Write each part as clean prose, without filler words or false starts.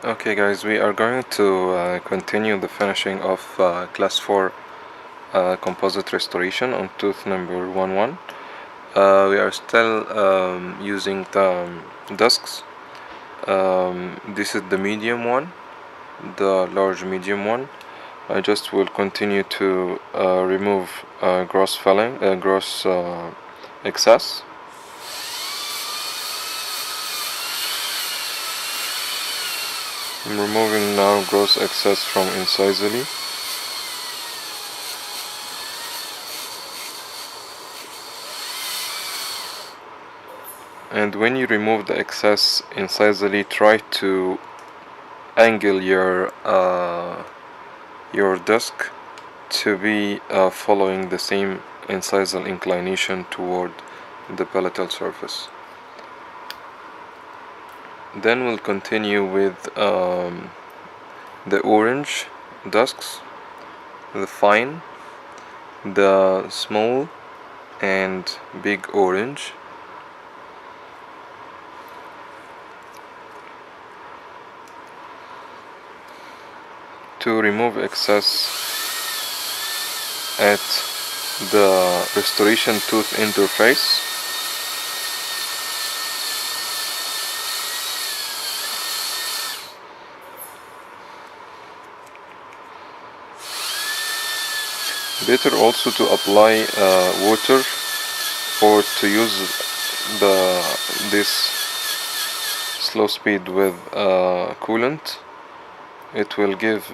Okay guys, we are going to continue the finishing of class 4 composite restoration on tooth number 11. We are still using the discs. This is the medium one, the large medium one. I just will continue to remove gross filling, gross excess. I'm removing now gross excess from incisally. And when you remove the excess incisally, try to angle your disc to be following the same incisal inclination toward the palatal surface. Then we'll continue with the orange discs, the fine, the small and big orange. To remove excess at the restoration tooth interface. Better also to apply water or to use this slow speed with coolant. It will give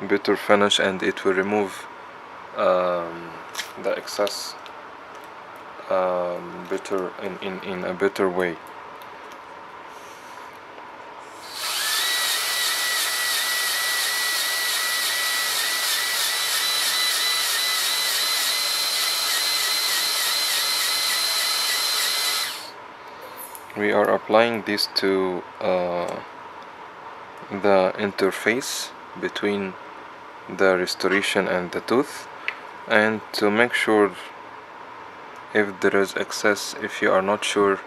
better finish and it will remove the excess better in a better way. We are applying this to the interface between the restoration and the tooth, and to make sure if there is excess, if you are not sure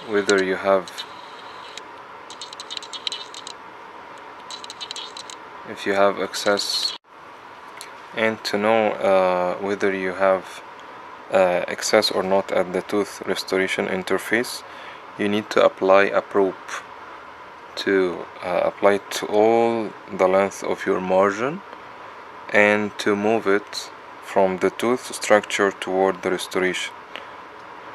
whether you have excess, and to know whether you have excess or not at the tooth restoration interface, you need to apply a probe to apply it to all the length of your margin and to move it from the tooth structure toward the restoration.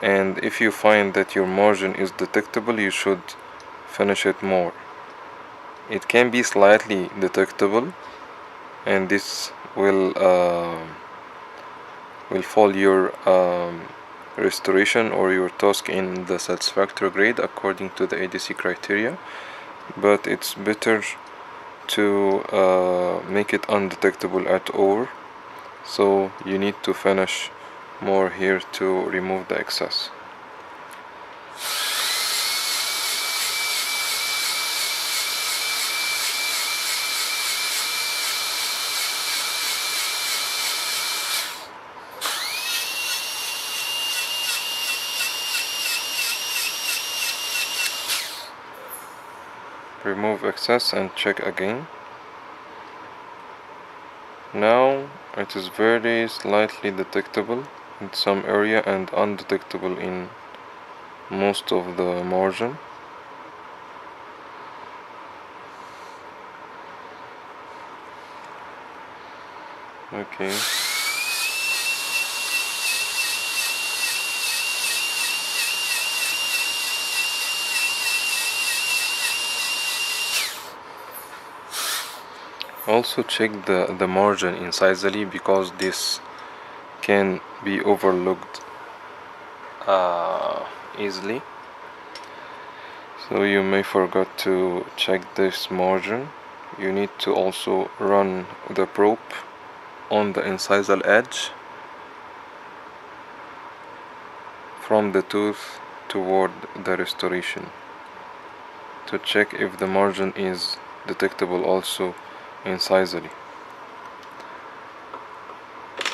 And if you find that your margin is detectable, you should finish it more. It can be slightly detectable, and this will fall your restoration or your task in the satisfactory grade according to the ADC criteria, but it's better to make it undetectable at all, so you need to finish more here to remove the excess. Remove excess and check again. Now it is very slightly detectable in some area and undetectable in most of the margin. Okay. Also check the margin incisally, because this can be overlooked easily. So you may forget to check this margin. You need to also run the probe on the incisal edge from the tooth toward the restoration to check if the margin is detectable also incisally.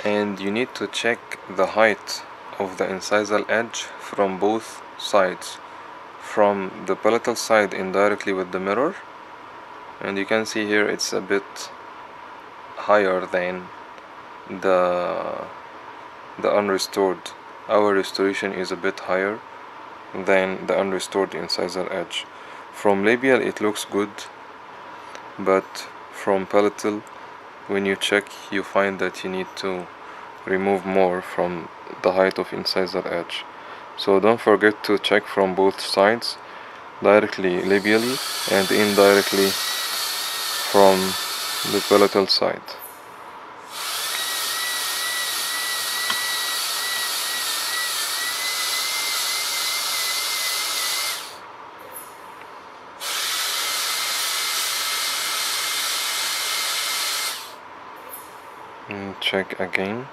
And you need to check the height of the incisal edge from both sides, from the palatal side indirectly with the mirror, and you can see here it's a bit higher than the unrestored. Our restoration is a bit higher than the unrestored incisal edge. From labial it looks good, but from palatal, when you check, you find that you need to remove more from the height of incisal edge. So don't forget to check from both sides, directly labially and indirectly from the palatal side. And check again.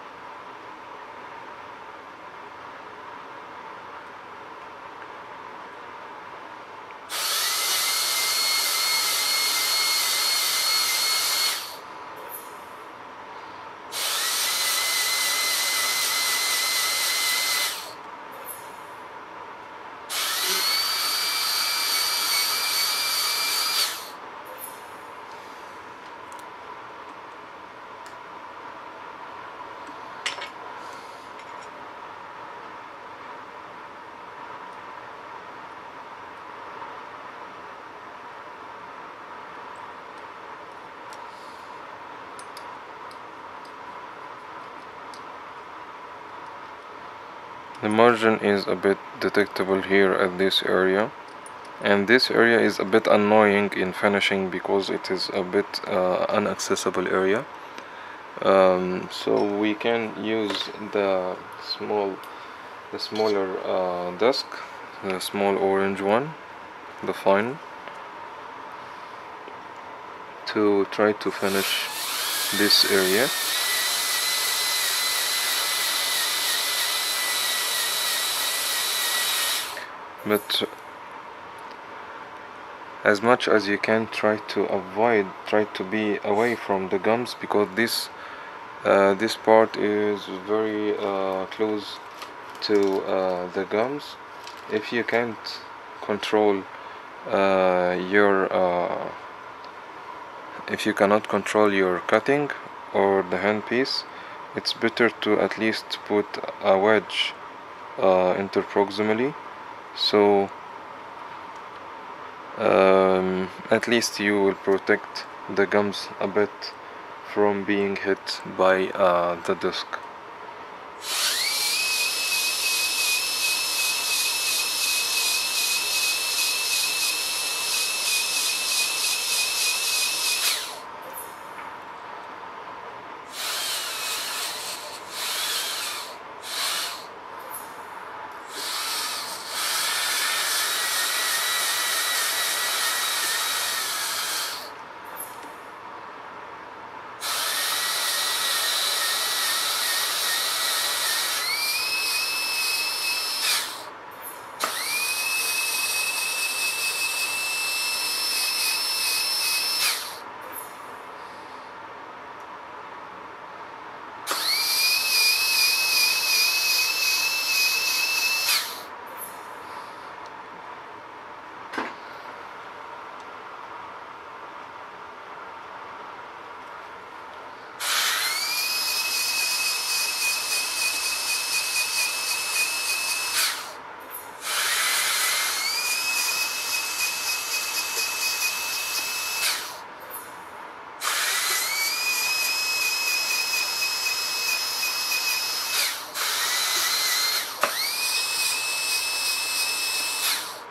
The margin is a bit detectable here at this area, and this area is a bit annoying in finishing because it is a bit inaccessible area. So we can use the smaller disc, the small orange one, the fine, to try to finish this area. But as much as you can, try to be away from the gums, because this part is very close to the gums. If you can't control if you cannot control your cutting or the handpiece, it's better to at least put a wedge interproximally, so at least you will protect the gums a bit from being hit by the disc.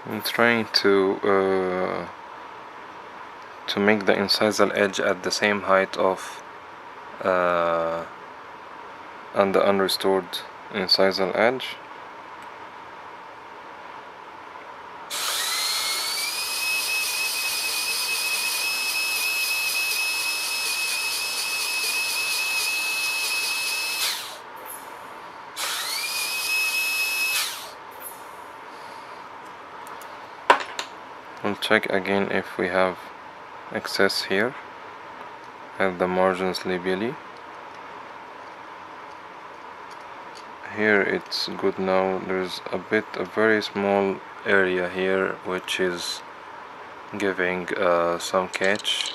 I'm trying to make the incisal edge at the same height of and the unrestored incisal edge. We'll check again if we have excess here at the margins labially. here it's good now. There's a very small area here which is giving some catch.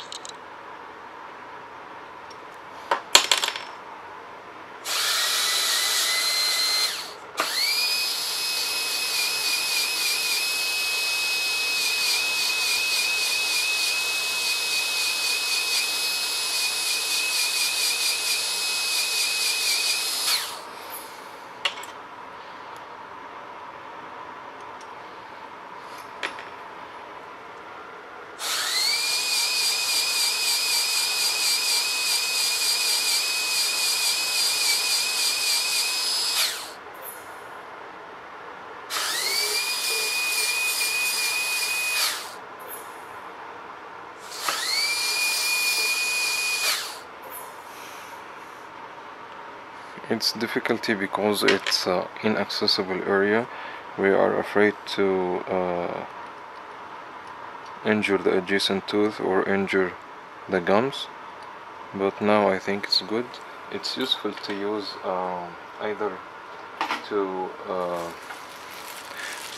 It's difficulty because it's inaccessible area. We are afraid to injure the adjacent tooth or injure the gums, but now I think it's good. It's useful to use either to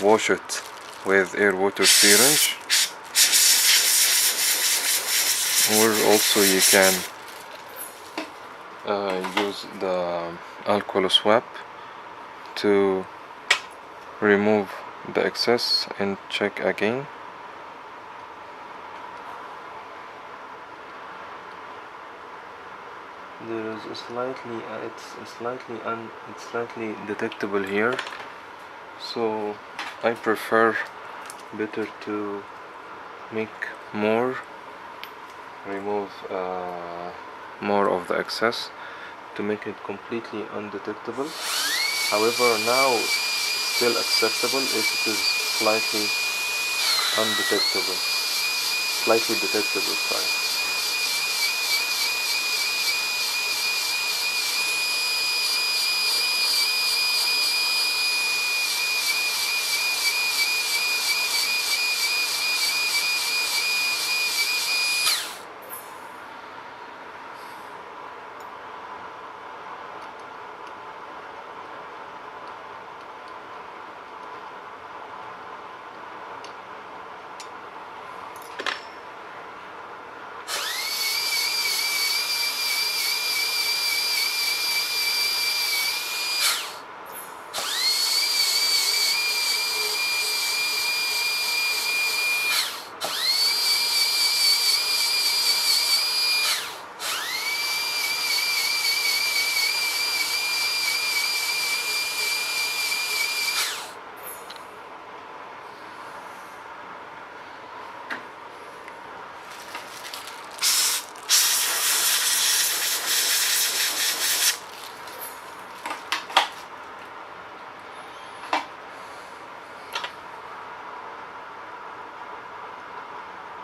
wash it with air water syringe, or also you can use the alcohol swab to remove the excess and check again. There is a slightly it's slightly detectable here, so I prefer better to make remove more of the excess to make it completely undetectable. However, now still acceptable if it is slightly detectable, sorry.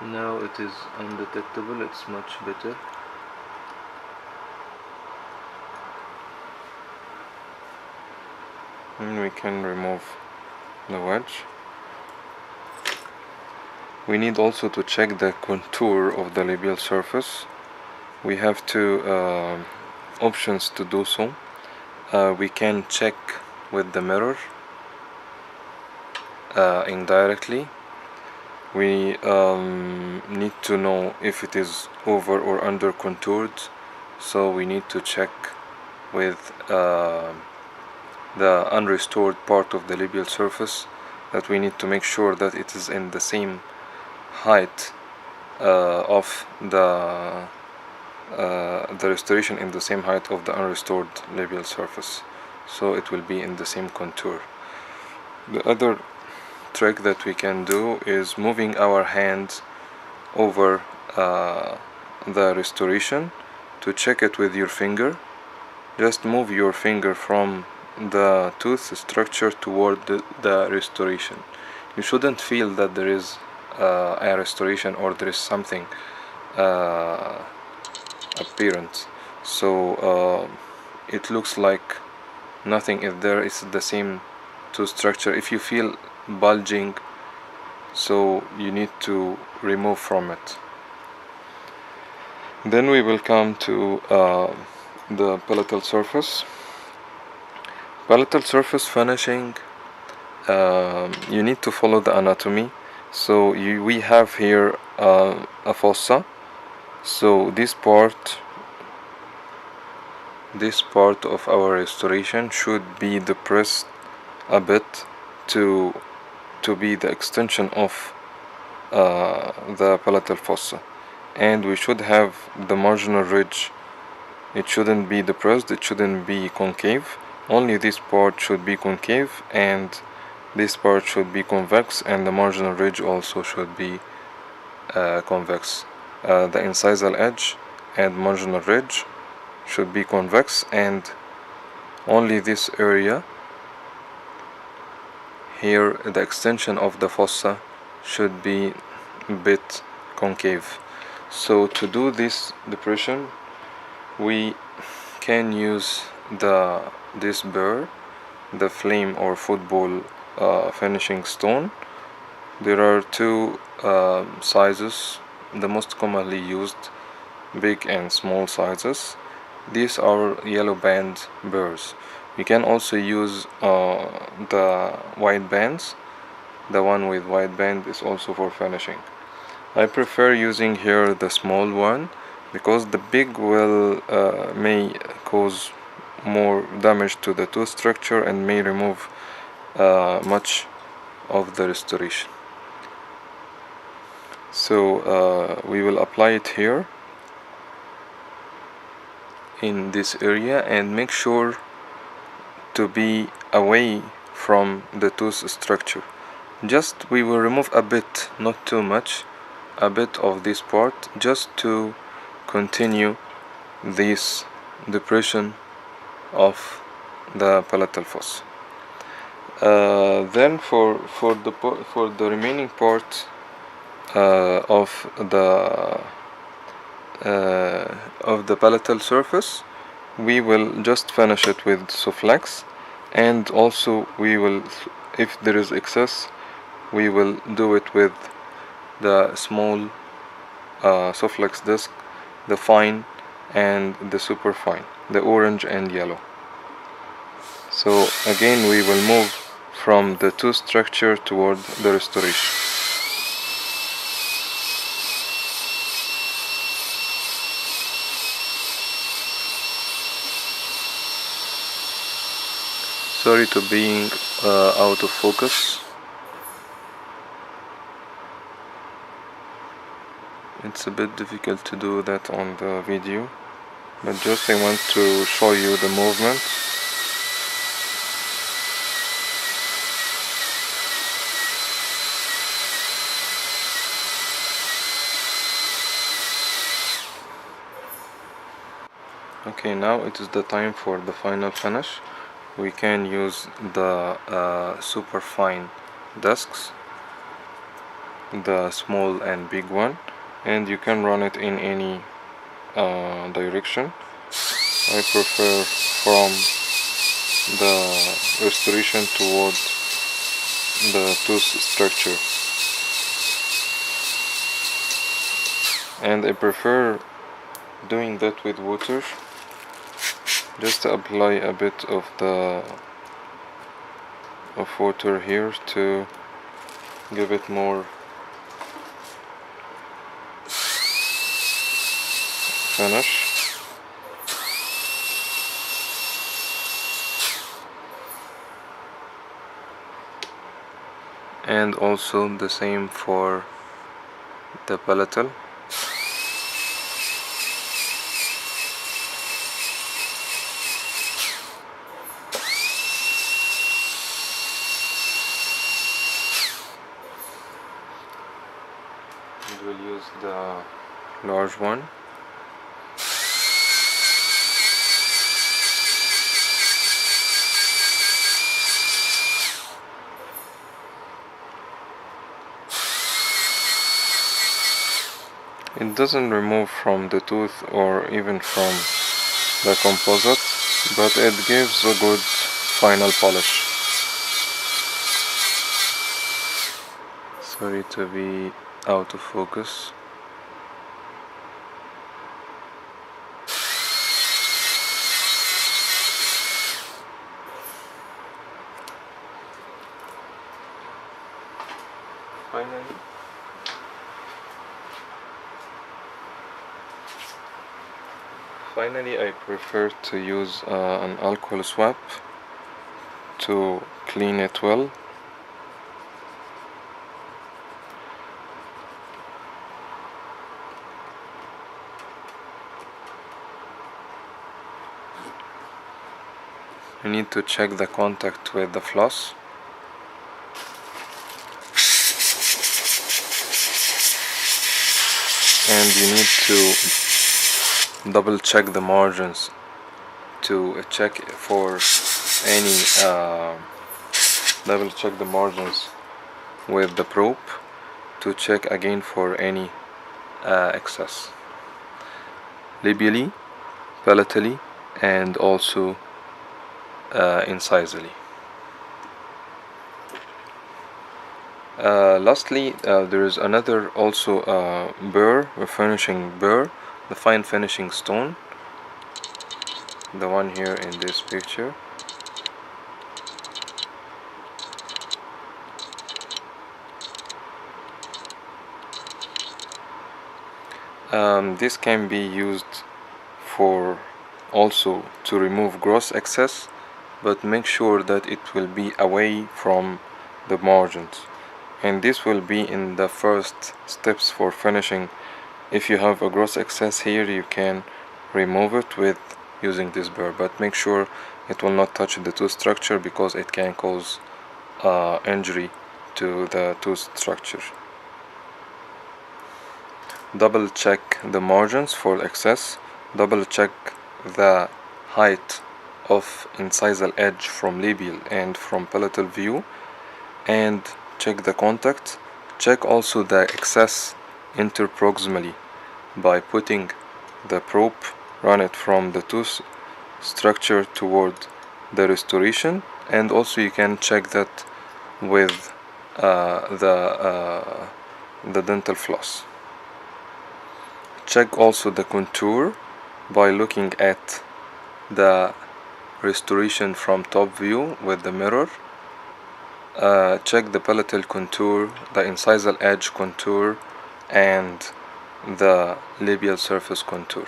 Now it is undetectable, it's much better. And we can remove the wedge. We need also to check the contour of the labial surface. We have two options to do so. We can check with the mirror indirectly. We need to know if it is over or under contoured, so we need to check with the unrestored part of the labial surface, that we need to make sure that it is in the same height of the restoration, in the same height of the unrestored labial surface, so it will be in the same contour. The other trick that we can do is moving our hand over the restoration to check it with your finger. Just move your finger from the tooth structure toward the restoration. You shouldn't feel that there is a restoration or there is something apparent, so it looks like nothing is there. It's the same tooth structure. If you feel bulging, so you need to remove from it. Then we will come to the palatal surface. palatal surface finishing, you need to follow the anatomy. So we have here a fossa. So this part of our restoration should be depressed a bit to be the extension of the palatal fossa, and we should have the marginal ridge. It shouldn't be depressed, it shouldn't be concave. Only this part should be concave, and this part should be convex, and the marginal ridge also should be convex. The incisal edge and marginal ridge should be convex, and only this area here, the extension of the fossa, should be a bit concave. So to do this depression, we can use this burr, the flame or football finishing stone. There are two sizes, the most commonly used, big and small sizes. These are yellow band burrs. You can also use the white bands. The one with white band is also for finishing. I prefer using here the small one because the big may cause more damage to the tooth structure and may remove much of the restoration. So we will apply it here in this area, and make sure to be away from the tooth structure. Just we will remove a bit, not too much, a bit of this part, just to continue this depression of the palatal fossa. Then for the remaining part of the palatal surface, we will just finish it with Sof-Lex, and also we will, if there is excess, we will do it with the small Sof-Lex disc, the fine and the super fine, the orange and yellow. So again we will move from the tooth structure toward the restoration. Sorry to being out of focus. It's a bit difficult to do that on the video, but just I want to show you the movement. Okay, now it is the time for the final finish. We can use the super fine discs, the small and big one, and you can run it in any direction. I prefer from the restoration toward the tooth structure, and I prefer doing that with water, just to apply a bit of water here to give it more finish. And also the same for the palatal. We'll use the large one. It doesn't remove from the tooth or even from the composite, but it gives a good final polish. Sorry to be out of focus. Finally, I prefer to use an alcohol swab to clean it well. You need to check the contact with the floss. And you need to double check the margins to check for any double check the margins with the probe to check again for any excess labially, palatally, and also incisally. Lastly, there is another also burr, a finishing burr, the fine finishing stone, the one here in this picture. This can be used for also to remove gross excess, but make sure that it will be away from the margins, and this will be in the first steps for finishing. If you have a gross excess here, you can remove it with using this burr, but make sure it will not touch the tooth structure because it can cause injury to the tooth structure. Double check the margins for excess, double check the height of incisal edge from labial and from palatal view, and check the contact. Check also the excess interproximally by putting the probe, run it from the tooth structure toward the restoration, and also you can check that with the dental floss. Check also the contour by looking at the restoration from top view with the mirror. Check the palatal contour, the incisal edge contour, and the labial surface contour.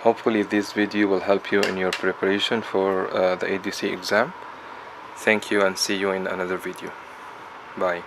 Hopefully this video will help you in your preparation for the ADC exam. Thank you and see you in another video. Bye.